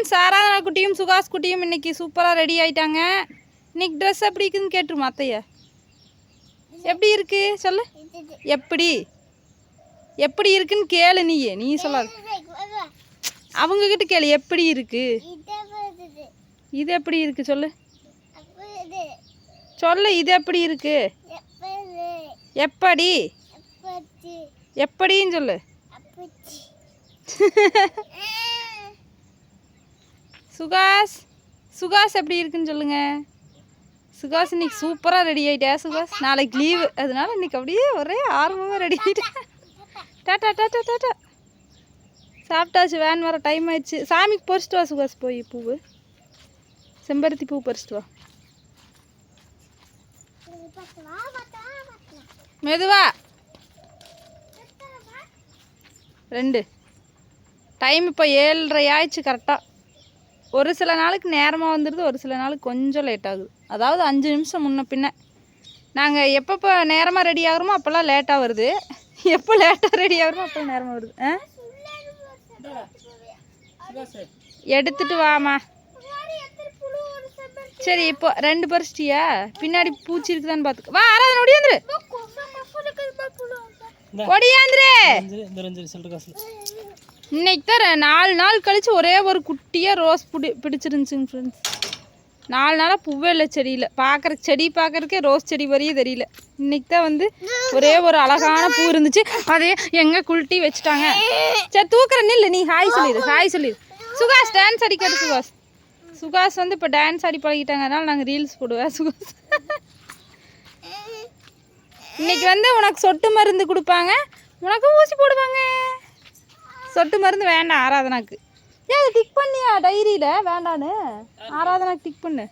Friends, Aradhana குட்டியும் சுகாஸ் குட்டியும் இன்னைக்கு சூப்பராக ரெடி ஆயிட்டாங்க. இன்னைக்கு ட்ரெஸ் எப்படி இருக்குன்னு கேட்டுருமா அத்தையா? எப்படி இருக்கு சொல்லு. எப்படி எப்படி இருக்குன்னு கேளு. நீ சொல்லாது, அவங்கக்கிட்ட கேளு. எப்படி இருக்கு, இது எப்படி இருக்கு சொல்லு. சொல்லு, இது எப்படி இருக்கு, எப்படி எப்படின்னு சொல்லு. சுகாஸ் சுகாஸ் எப்படி இருக்குன்னு சொல்லுங்க. சுகாஸ் இன்னைக்கு சூப்பராக ரெடி ஆகிட்டா. சுகாஸ் நாளைக்கு லீவு, அதனால இன்னைக்கு அப்படியே ஒரே ஆர்வமாக ரெடி ஆகிட்டேன். Tata tata tata. சாப்பிட்டாச்சு, வேன் வர டைம் ஆயிடுச்சு. சாமிக்கு பறிச்சிட்டு வா சுகாஸ். போய் பூவு, செம்பருத்தி பூ பறிச்சிட்டு வா. மெதுவா 2 டைம் இப்போ 7:30 ஆயிடுச்சு கரெக்டாக. ஒரு சில நாளுக்கு நேரமாக வந்துடுது, ஒரு சில நாளுக்கு கொஞ்சம் லேட் ஆகுது. அதாவது 5 நிமிஷம் முன்ன பின்ன. நாங்கள் எப்பப்போ நேரமாக ரெடி ஆகிறோமோ அப்போல்லாம் லேட்டாக வருது, எப்போ லேட்டாக ரெடி ஆகிறோமோ அப்போ நேரமாக வருது. எடுத்துட்டு வாமா. சரி, இப்போ 2 பறிச்சிட்டியா? பின்னாடி பூச்சி இருக்குதான்னு பார்த்துக்க. வா ஆராதனை, ஒடியாந்துரு ஒடியாந்துரு. இன்னைக்கு தான் 4 நாள் கழிச்சு ஒரே ஒரு குட்டியாக ரோஸ் பிடிச்சிருந்துச்சுங்க ஃப்ரெண்ட்ஸ். 4 நாளாக பூவே இல்லை செடியில். செடி பார்க்குறக்கே ரோஸ் செடி வரையே தெரியல. இன்னைக்கு தான் வந்து ஒரே ஒரு அழகான பூ இருந்துச்சு, அதே எங்கே குளிட்டி வச்சுட்டாங்க. சரி தூக்குறேன், நில்லு. நீ ஹாய் சொல்லிடு, ஹாய் சொல்லிடு. சுகாஸ் டான்ஸ் அடிக்காது. சுகாஸ் வந்து இப்போ டான்ஸ் ஆடி பழகிட்டாங்க, அதனால நாங்கள் ரீல்ஸ் போடுவேன். சுகாஸ் இன்னைக்கு வந்து உனக்கு சொட்டு மருந்து கொடுப்பாங்க, உனக்கு ஊசி போடுவாங்க. சொட்டு மருந்து வேண்டாம் ஆராதனாக்கு. ஏன் அதை டிக் பண்ணியா டைரியில்? வேண்டான்னு ஆராதனாக்கு டிக் பண்ணு.